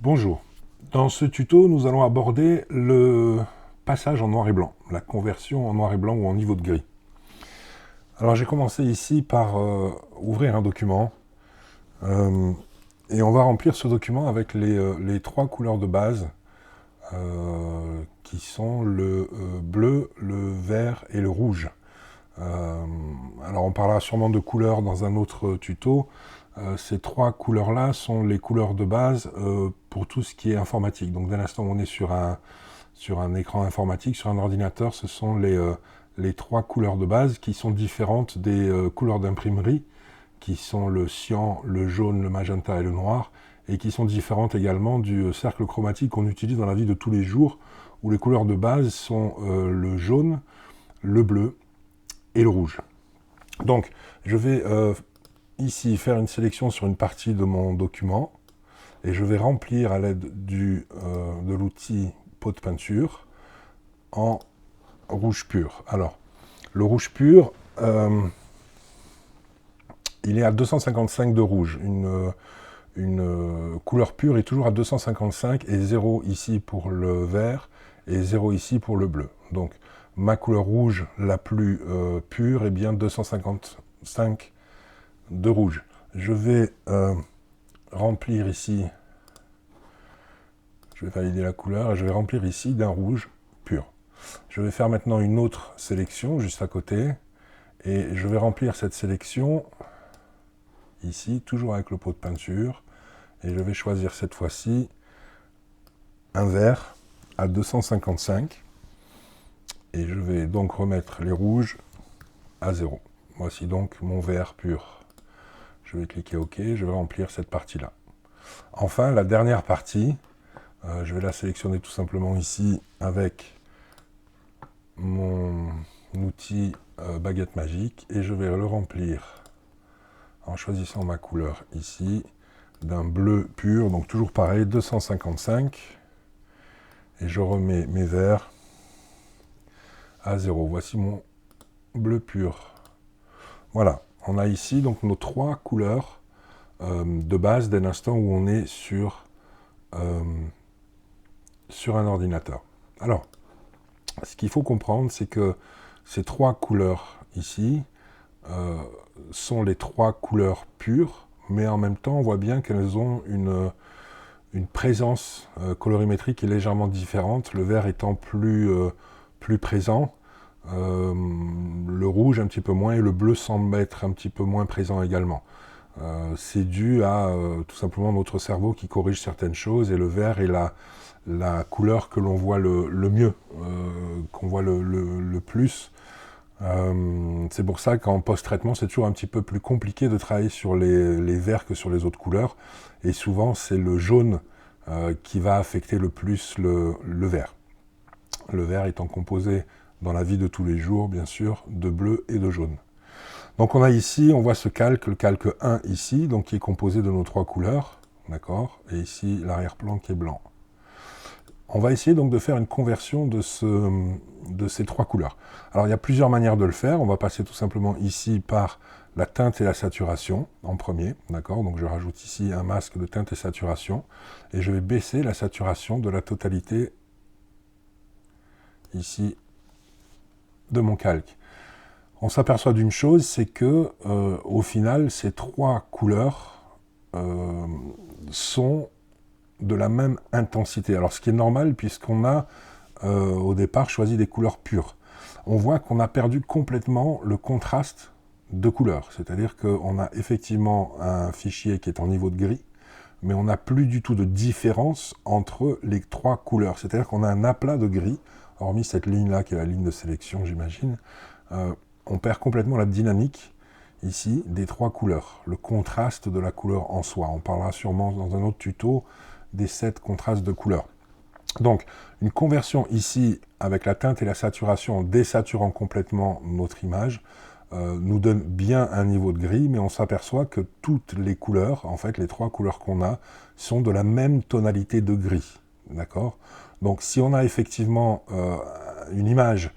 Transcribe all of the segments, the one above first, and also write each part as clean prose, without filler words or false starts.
Bonjour. Dans ce tuto, nous allons aborder le passage en noir et blanc, la conversion en noir et blanc ou en niveau de gris. Alors j'ai commencé ici par ouvrir un document et on va remplir ce document avec les trois couleurs de base qui sont le bleu, le vert et le rouge. Alors on parlera sûrement de couleurs dans un autre tuto. Ces trois couleurs-là sont les couleurs de base pour tout ce qui est informatique. Donc dès l'instant où on est sur un écran informatique, sur un ordinateur, ce sont les trois couleurs de base qui sont différentes des couleurs d'imprimerie, qui sont le cyan, le jaune, le magenta et le noir, et qui sont différentes également du cercle chromatique qu'on utilise dans la vie de tous les jours, où les couleurs de base sont le jaune, le bleu et le rouge. Donc je vais ici faire une sélection sur une partie de mon document et je vais remplir à l'aide de l'outil pot de peinture en rouge pur. Alors, le rouge pur, il est à 255 de rouge. Une couleur pure est toujours à 255 et 0 ici pour le vert et 0 ici pour le bleu. Donc, ma couleur rouge la plus pure est bien 255 de rouge. Je vais remplir ici, je vais valider la couleur et je vais remplir ici d'un rouge pur. Je vais faire maintenant une autre sélection juste à côté et je vais remplir cette sélection ici, toujours avec le pot de peinture, et je vais choisir cette fois-ci un vert à 255 et je vais donc remettre les rouges à 0. Voici donc mon vert pur. Je vais cliquer OK, je vais remplir cette partie-là. Enfin, la dernière partie, je vais la sélectionner tout simplement ici avec mon outil baguette magique et je vais le remplir en choisissant ma couleur ici d'un bleu pur, donc toujours pareil, 255, et je remets mes verts à 0. Voici mon bleu pur. Voilà. On a ici donc nos trois couleurs de base dès l'instant où on est sur un ordinateur. Alors, ce qu'il faut comprendre, c'est que ces trois couleurs ici sont les trois couleurs pures, mais en même temps, on voit bien qu'elles ont une présence colorimétrique qui est légèrement différente, le vert étant plus présent, le rouge un petit peu moins et le bleu semble être un petit peu moins présent également. C'est dû à tout simplement notre cerveau qui corrige certaines choses et le vert est la couleur que l'on voit le mieux, qu'on voit le plus. C'est pour ça qu'en post-traitement, c'est toujours un petit peu plus compliqué de travailler sur les verts que sur les autres couleurs. Et souvent, c'est le jaune qui va affecter le plus le vert. Le vert étant composé dans la vie de tous les jours, bien sûr, de bleu et de jaune. Donc on a ici, on voit ce calque, le calque 1 ici, donc qui est composé de nos trois couleurs, d'accord, et ici l'arrière-plan qui est blanc. On va essayer donc de faire une conversion de ces trois couleurs. Alors il y a plusieurs manières de le faire, on va passer tout simplement ici par la teinte et la saturation en premier, d'accord, donc je rajoute ici un masque de teinte et saturation, et je vais baisser la saturation de la totalité ici de mon calque. On s'aperçoit d'une chose, c'est que au final, ces trois couleurs sont de la même intensité. Alors ce qui est normal puisqu'on a au départ choisi des couleurs pures. On voit qu'on a perdu complètement le contraste de couleurs. C'est-à-dire qu'on a effectivement un fichier qui est en niveau de gris, mais on n'a plus du tout de différence entre les trois couleurs. C'est-à-dire qu'on a un aplat de gris, hormis cette ligne-là qui est la ligne de sélection, j'imagine. On perd complètement la dynamique, ici, des trois couleurs, le contraste de la couleur en soi. On parlera sûrement dans un autre tuto des 7 contrastes de couleurs. Donc, une conversion ici, avec la teinte et la saturation, en désaturant complètement notre image, nous donne bien un niveau de gris, mais on s'aperçoit que toutes les couleurs, en fait, les trois couleurs qu'on a, sont de la même tonalité de gris. D'accord ? Donc, si on a effectivement une image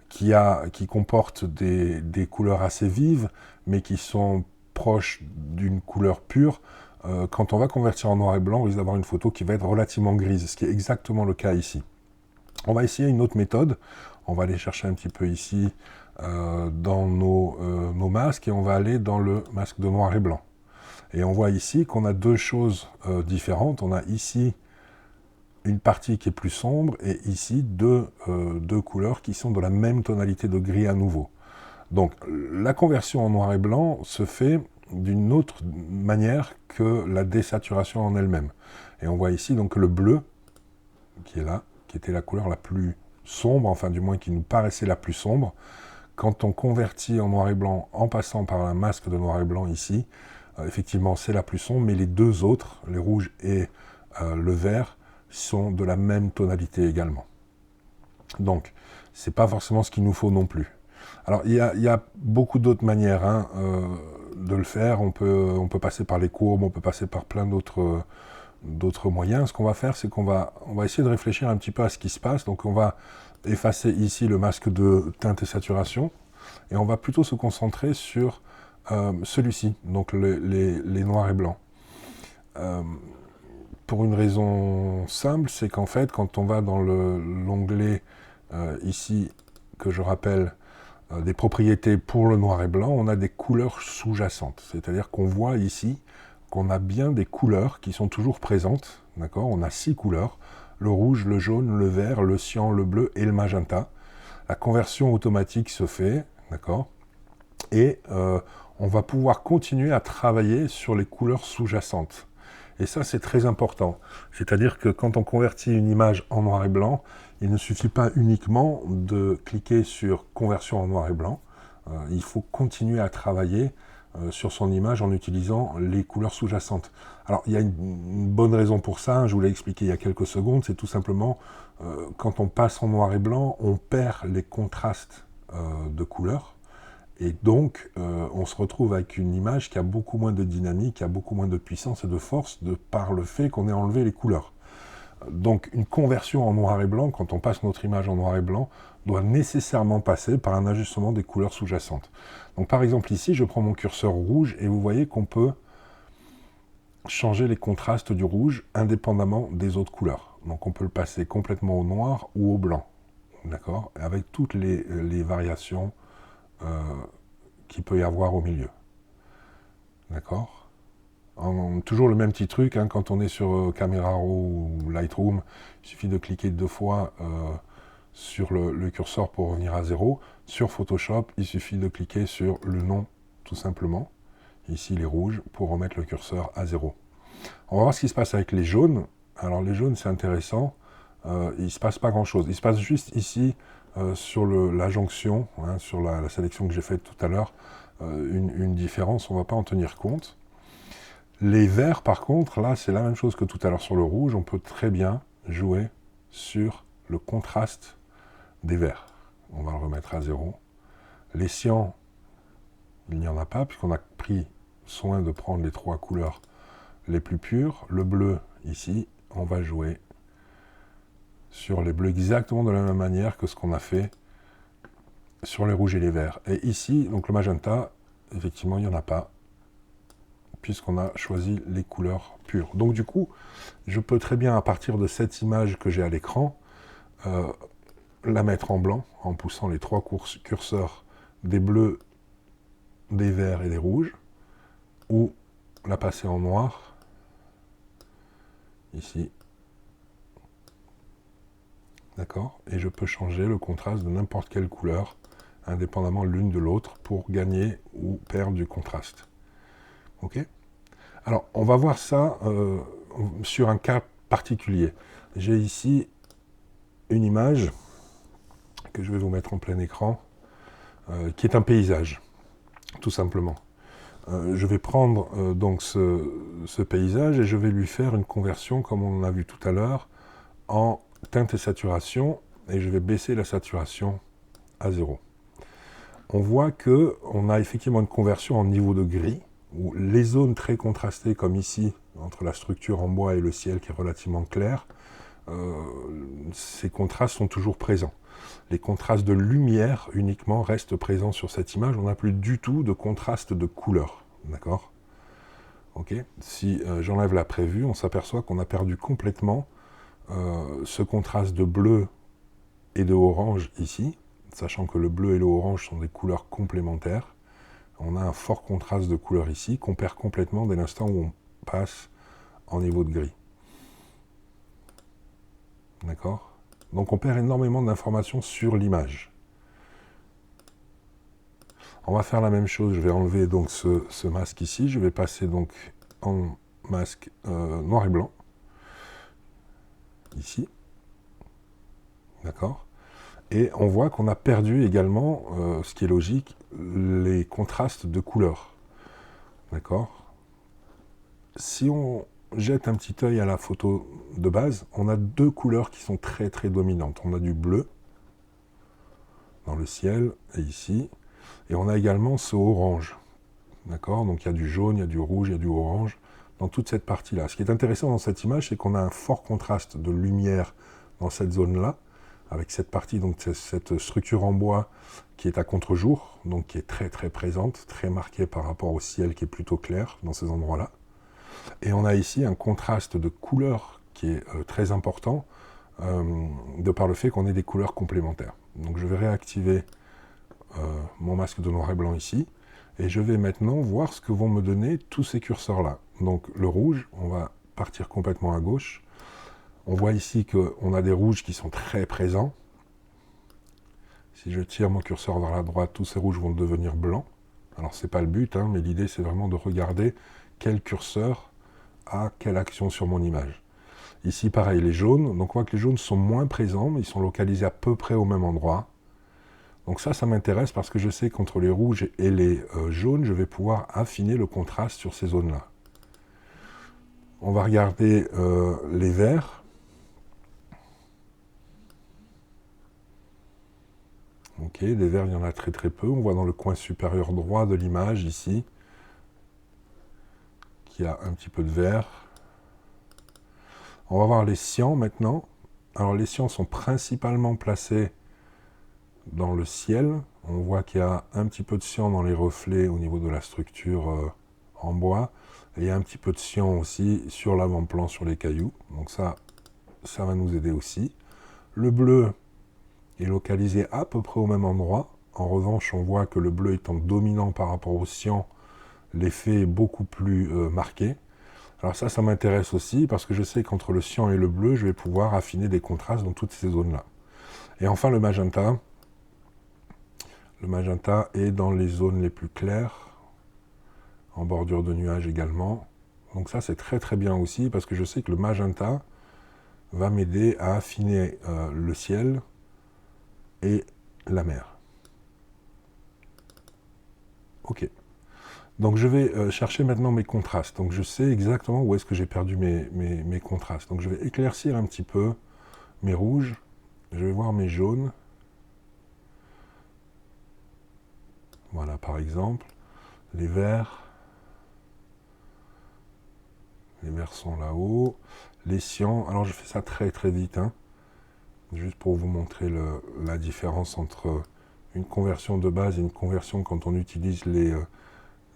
qui comporte des couleurs assez vives, mais qui sont proches d'une couleur pure, quand on va convertir en noir et blanc, on risque d'avoir une photo qui va être relativement grise, ce qui est exactement le cas ici. On va essayer une autre méthode. On va aller chercher un petit peu ici dans nos masques et on va aller dans le masque de noir et blanc. Et on voit ici qu'on a deux choses différentes. On a ici une partie qui est plus sombre et ici deux couleurs qui sont de la même tonalité de gris à nouveau. Donc la conversion en noir et blanc se fait d'une autre manière que la désaturation en elle-même. Et on voit ici donc le bleu qui est là, qui était la couleur la plus sombre, enfin du moins qui nous paraissait la plus sombre. Quand on convertit en noir et blanc en passant par un masque de noir et blanc ici, effectivement c'est la plus sombre, mais les deux autres, les rouges et le vert, sont de la même tonalité également. Donc, c'est pas forcément ce qu'il nous faut non plus. Alors, il y a beaucoup d'autres manières de le faire. On peut passer par les courbes, on peut passer par plein d'autres moyens. Ce qu'on va faire, c'est qu'on va essayer de réfléchir un petit peu à ce qui se passe. Donc, on va effacer ici le masque de teinte et saturation, et on va plutôt se concentrer sur celui-ci, donc les noirs et blancs. Pour une raison simple, c'est qu'en fait, quand on va dans l'onglet ici, que je rappelle, des propriétés pour le noir et blanc, on a des couleurs sous-jacentes. C'est-à-dire qu'on voit ici qu'on a bien des couleurs qui sont toujours présentes. D'accord ? On a 6 couleurs, le rouge, le jaune, le vert, le cyan, le bleu et le magenta. La conversion automatique se fait, d'accord ? Et on va pouvoir continuer à travailler sur les couleurs sous-jacentes. Et ça, c'est très important. C'est-à-dire que quand on convertit une image en noir et blanc, il ne suffit pas uniquement de cliquer sur « Conversion en noir et blanc ». Il faut continuer à travailler sur son image en utilisant les couleurs sous-jacentes. Alors, il y a une bonne raison pour ça, je vous l'ai expliqué il y a quelques secondes, c'est tout simplement quand on passe en noir et blanc, on perd les contrastes de couleurs. Et donc, on se retrouve avec une image qui a beaucoup moins de dynamique, qui a beaucoup moins de puissance et de force par le fait qu'on ait enlevé les couleurs. Donc, une conversion en noir et blanc, quand on passe notre image en noir et blanc, doit nécessairement passer par un ajustement des couleurs sous-jacentes. Donc, par exemple, ici, je prends mon curseur rouge et vous voyez qu'on peut changer les contrastes du rouge indépendamment des autres couleurs. Donc, on peut le passer complètement au noir ou au blanc, d'accord ? Avec toutes les variations qu'il peut y avoir au milieu. D'accord ? Toujours le même petit truc, quand on est sur Camera Raw ou Lightroom, il suffit de cliquer 2 fois sur le curseur pour revenir à 0. Sur Photoshop, il suffit de cliquer sur le nom, tout simplement. Ici, les rouges, pour remettre le curseur à 0. On va voir ce qui se passe avec les jaunes. Alors, les jaunes, c'est intéressant. Il ne se passe pas grand-chose. Il se passe juste ici, sur la jonction, sur la sélection que j'ai faite tout à l'heure, une différence, on ne va pas en tenir compte. Les verts, par contre, là, c'est la même chose que tout à l'heure sur le rouge, on peut très bien jouer sur le contraste des verts. On va le remettre à 0. Les cyans, il n'y en a pas, puisqu'on a pris soin de prendre les 3 couleurs les plus pures. Le bleu, ici, on va jouer sur les bleus exactement de la même manière que ce qu'on a fait sur les rouges et les verts. Et ici, donc le magenta, effectivement, il n'y en a pas, puisqu'on a choisi les couleurs pures. Donc du coup, je peux très bien, à partir de cette image que j'ai à l'écran, la mettre en blanc, en poussant les 3 curseurs des bleus, des verts et des rouges, ou la passer en noir, ici. D'accord ? Et je peux changer le contraste de n'importe quelle couleur, indépendamment l'une de l'autre, pour gagner ou perdre du contraste. Ok ? Alors, on va voir ça sur un cas particulier. J'ai ici une image que je vais vous mettre en plein écran, qui est un paysage, tout simplement. Je vais prendre donc ce paysage et je vais lui faire une conversion, comme on en a vu tout à l'heure, en teinte et saturation, et je vais baisser la saturation à 0. On voit qu'on a effectivement une conversion en niveau de gris, où les zones très contrastées, comme ici, entre la structure en bois et le ciel qui est relativement clair, ces contrastes sont toujours présents. Les contrastes de lumière uniquement restent présents sur cette image, on n'a plus du tout de contraste de couleur. D'accord ? Okay, si j'enlève la prévue, on s'aperçoit qu'on a perdu complètement ce contraste de bleu et de orange ici, sachant que le bleu et le orange sont des couleurs complémentaires. On a un fort contraste de couleurs ici qu'on perd complètement dès l'instant où on passe en niveau de gris. D'accord? Donc on perd énormément d'informations sur l'image. On va faire la même chose, je vais enlever donc ce masque ici, je vais passer donc en masque noir et blanc, ici, d'accord? Et on voit qu'on a perdu également, ce qui est logique, les contrastes de couleurs, d'accord? Si on jette un petit œil à la photo de base, on a deux couleurs qui sont très très dominantes. On a du bleu dans le ciel et ici, et on a également ce orange. D'accord? Donc il y a du jaune, il y a du rouge, il y a du orange dans toute cette partie-là. Ce qui est intéressant dans cette image, c'est qu'on a un fort contraste de lumière dans cette zone-là, avec cette partie, donc cette structure en bois qui est à contre-jour, donc qui est très très présente, très marquée par rapport au ciel qui est plutôt clair dans ces endroits-là. Et on a ici un contraste de couleurs qui est très important, de par le fait qu'on ait des couleurs complémentaires. Donc je vais réactiver mon masque de noir et blanc ici, et je vais maintenant voir ce que vont me donner tous ces curseurs-là. Donc le rouge, on va partir complètement à gauche. On voit ici qu'on a des rouges qui sont très présents. Si je tire mon curseur vers la droite, tous ces rouges vont devenir blancs. Alors c'est pas le but, hein, mais l'idée c'est vraiment de regarder quel curseur a quelle action sur mon image. Ici pareil, les jaunes, donc on voit que les jaunes sont moins présents, mais ils sont localisés à peu près au même endroit. Donc ça m'intéresse parce que je sais qu'entre les rouges et les jaunes, je vais pouvoir affiner le contraste sur ces zones-là. On va regarder les verts. Ok, les verts, il y en a très très peu. On voit dans le coin supérieur droit de l'image, ici, qu'il y a un petit peu de vert. On va voir les cyans maintenant. Alors les cyans sont principalement placés dans le ciel. On voit qu'il y a un petit peu de cyan dans les reflets au niveau de la structure en bois. Et il y a un petit peu de cyan aussi sur l'avant-plan, sur les cailloux. Donc ça va nous aider aussi. Le bleu est localisé à peu près au même endroit. En revanche, on voit que le bleu étant dominant par rapport au cyan, l'effet est beaucoup plus marqué. Alors ça m'intéresse aussi parce que je sais qu'entre le cyan et le bleu, je vais pouvoir affiner des contrastes dans toutes ces zones-là. Et enfin le magenta. Le magenta est dans les zones les plus claires, en bordure de nuages également. Donc ça c'est très très bien aussi parce que je sais que le magenta va m'aider à affiner le ciel et la mer. Ok. Donc je vais chercher maintenant mes contrastes. Donc je sais exactement où est-ce que j'ai perdu mes contrastes. Donc je vais éclaircir un petit peu mes rouges. Je vais voir mes jaunes. Voilà par exemple. Les verts. Les verts sont là-haut. Les cyans. Alors je fais ça très très vite. Hein, juste pour vous montrer la différence entre une conversion de base et une conversion quand on utilise les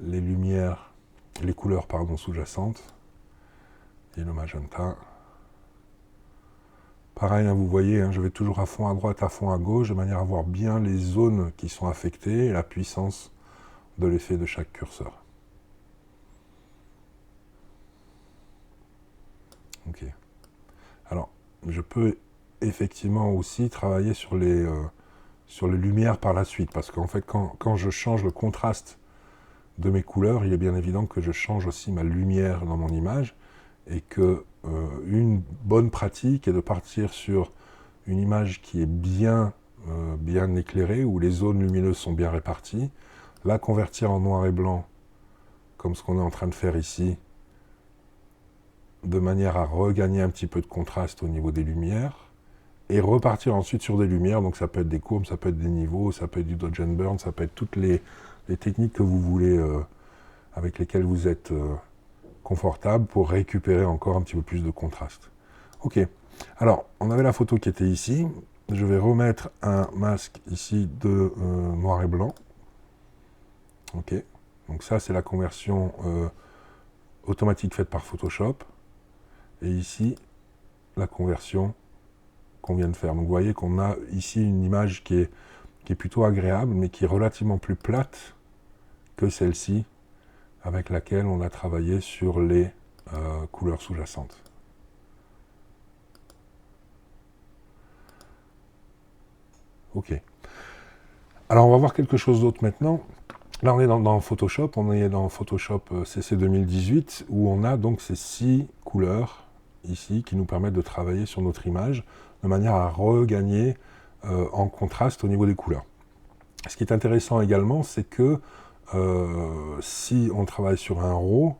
lumières, les couleurs pardon, sous-jacentes. Et le magenta. Pareil, hein, vous voyez, hein, je vais toujours à fond à droite, à fond à gauche, de manière à voir bien les zones qui sont affectées et la puissance de l'effet de chaque curseur. Ok. Alors, je peux effectivement aussi travailler sur les lumières par la suite, parce qu'en fait, quand je change le contraste de mes couleurs, il est bien évident que je change aussi ma lumière dans mon image, et que une bonne pratique est de partir sur une image qui est bien éclairée, où les zones lumineuses sont bien réparties, la convertir en noir et blanc, comme ce qu'on est en train de faire ici, de manière à regagner un petit peu de contraste au niveau des lumières, et repartir ensuite sur des lumières, donc ça peut être des courbes, ça peut être des niveaux, ça peut être du dodge and burn, ça peut être toutes les techniques que vous voulez, avec lesquelles vous êtes confortable pour récupérer encore un petit peu plus de contraste. Ok, alors on avait la photo qui était ici, je vais remettre un masque ici de noir et blanc. Ok, donc ça c'est la conversion automatique faite par Photoshop, et ici, la conversion qu'on vient de faire. Donc vous voyez qu'on a ici une image qui est plutôt agréable, mais qui est relativement plus plate que celle-ci, avec laquelle on a travaillé sur les couleurs sous-jacentes. Ok. Alors on va voir quelque chose d'autre maintenant. Là on est dans Photoshop, on est dans Photoshop CC 2018, où on a donc ces 6 couleurs ici qui nous permettent de travailler sur notre image de manière à regagner en contraste au niveau des couleurs. Ce qui est intéressant également, c'est que si on travaille sur un RAW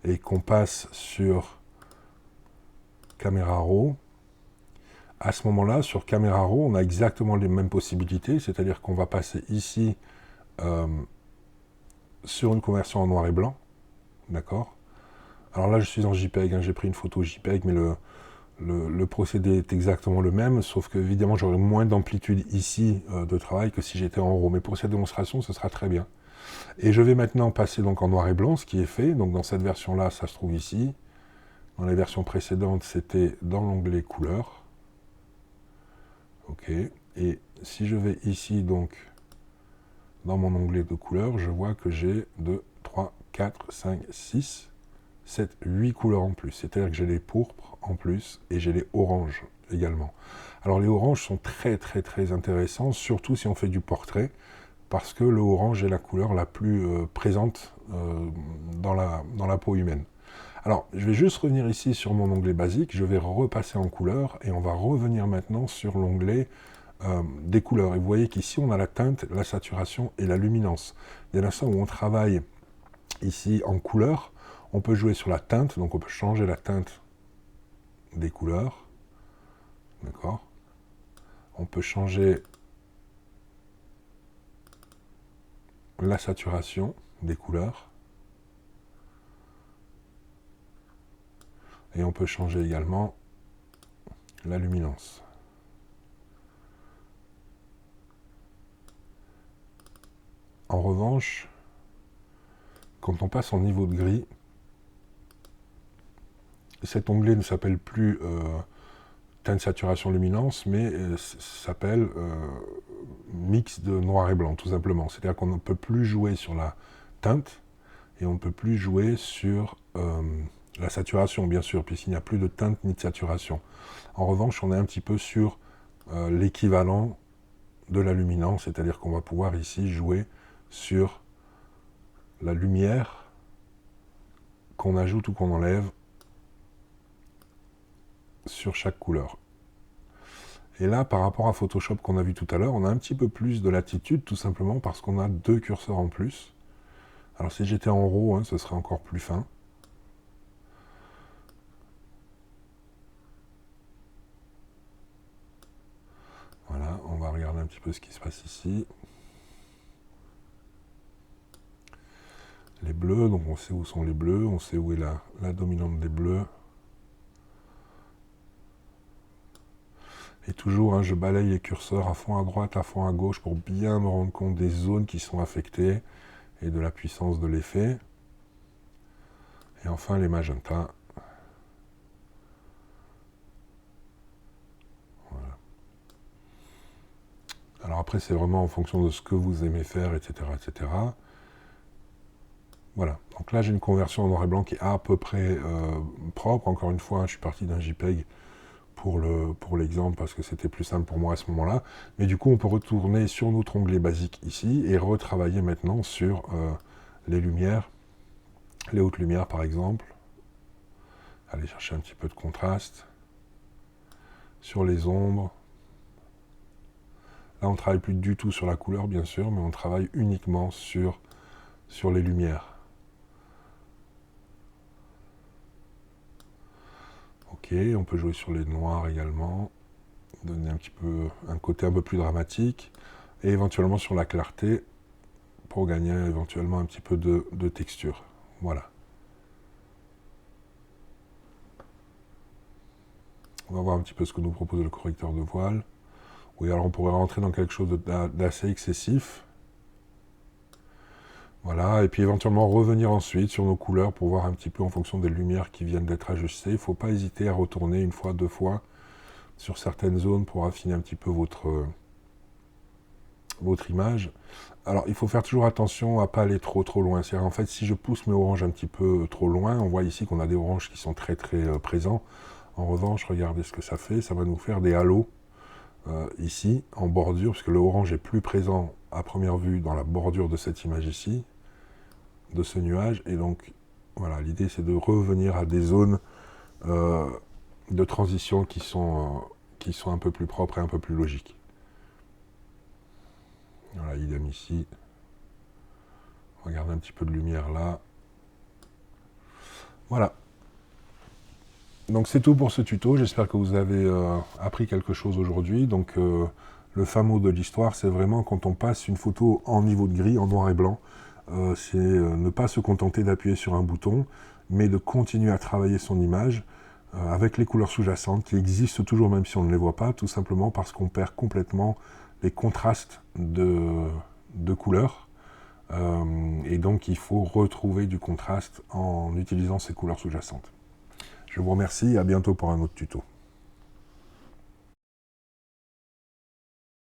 et qu'on passe sur Caméra RAW, à ce moment-là, sur Caméra RAW, on a exactement les mêmes possibilités, c'est-à-dire qu'on va passer ici sur une conversion en noir et blanc, d'accord? Alors là, je suis en JPEG, hein, j'ai pris une photo JPEG, mais le procédé est exactement le même, sauf que évidemment, j'aurai moins d'amplitude ici de travail que si j'étais en RAW, mais pour cette démonstration, ce sera très bien. Et je vais maintenant passer donc en noir et blanc, ce qui est fait. Donc dans cette version-là, ça se trouve ici. Dans les versions précédentes, c'était dans l'onglet couleurs. OK. Et si je vais ici, donc, dans mon onglet de couleurs, je vois que j'ai 2, 3, 4, 5, 6, 7, 8 couleurs en plus. C'est-à-dire que j'ai les pourpres en plus et j'ai les oranges également. Alors les oranges sont très très très intéressants, surtout si on fait du portrait, parce que le orange est la couleur la plus présente dans la peau humaine. Alors, je vais juste revenir ici sur mon onglet basique, je vais repasser en couleur, et on va revenir maintenant sur l'onglet des couleurs. Et vous voyez qu'ici, on a la teinte, la saturation et la luminance. Dès l'instant où on travaille ici en couleur, on peut jouer sur la teinte, donc on peut changer la teinte des couleurs. D'accord? On peut changer la saturation des couleurs. Et on peut changer également la luminance. En revanche, quand on passe en niveau de gris, cet onglet ne s'appelle plus teinte, saturation, luminance, mais s'appelle mix de noir et blanc, tout simplement. C'est-à-dire qu'on ne peut plus jouer sur la teinte et on ne peut plus jouer sur la saturation, bien sûr, puisqu'il n'y a plus de teinte ni de saturation. En revanche, on est un petit peu sur l'équivalent de la luminance, c'est-à-dire qu'on va pouvoir ici jouer sur la lumière qu'on ajoute ou qu'on enlève sur chaque couleur. Et là, par rapport à Photoshop qu'on a vu tout à l'heure, on a un petit peu plus de latitude, tout simplement parce qu'on a 2 curseurs en plus. Alors si j'étais en RAW, hein, ce serait encore plus fin. Voilà, on va regarder un petit peu ce qui se passe ici. Les bleus, donc on sait où sont les bleus, on sait où est la dominante des bleus. Et toujours, hein, je balaye les curseurs à fond à droite, à fond à gauche pour bien me rendre compte des zones qui sont affectées et de la puissance de l'effet. Et enfin les magentas. Voilà. Alors après, c'est vraiment en fonction de ce que vous aimez faire, etc. etc. Voilà, donc là j'ai une conversion en noir et blanc qui est à peu près propre. Encore une fois, hein, je suis parti d'un JPEG pour l'exemple parce que c'était plus simple pour moi à ce moment-là. Mais du coup, on peut retourner sur notre onglet basique ici et retravailler maintenant sur les lumières, les hautes lumières par exemple. Aller chercher un petit peu de contraste. Sur les ombres. Là, on ne travaille plus du tout sur la couleur, bien sûr, mais on travaille uniquement sur les lumières. Ok, on peut jouer sur les noirs également, donner un petit peu un côté un peu plus dramatique, et éventuellement sur la clarté pour gagner éventuellement un petit peu de texture. Voilà. On va voir un petit peu ce que nous propose le correcteur de voile. Oui, alors on pourrait rentrer dans quelque chose d'assez excessif. Voilà, et puis éventuellement revenir ensuite sur nos couleurs pour voir un petit peu en fonction des lumières qui viennent d'être ajustées. Il ne faut pas hésiter à retourner une fois, deux fois sur certaines zones pour affiner un petit peu votre image. Alors il faut faire toujours attention à ne pas aller trop loin. C'est-à-dire en fait si je pousse mes oranges un petit peu trop loin, on voit ici qu'on a des oranges qui sont très présents. En revanche, regardez ce que ça fait, ça va nous faire des halos ici en bordure, parce que le orange est plus présent à première vue dans la bordure de cette image ici, de ce nuage, et donc voilà, l'idée c'est de revenir à des zones de transition qui sont un peu plus propres et un peu plus logiques. Voilà, idem ici. Regarde un petit peu de lumière là. Voilà. Donc c'est tout pour ce tuto. J'espère que vous avez appris quelque chose aujourd'hui. Donc le fin mot de l'histoire, c'est vraiment quand on passe une photo en niveau de gris, en noir et blanc, c'est ne pas se contenter d'appuyer sur un bouton, mais de continuer à travailler son image avec les couleurs sous-jacentes qui existent toujours même si on ne les voit pas, tout simplement parce qu'on perd complètement les contrastes de couleurs. Et donc il faut retrouver du contraste en utilisant ces couleurs sous-jacentes. Je vous remercie et à bientôt pour un autre tuto.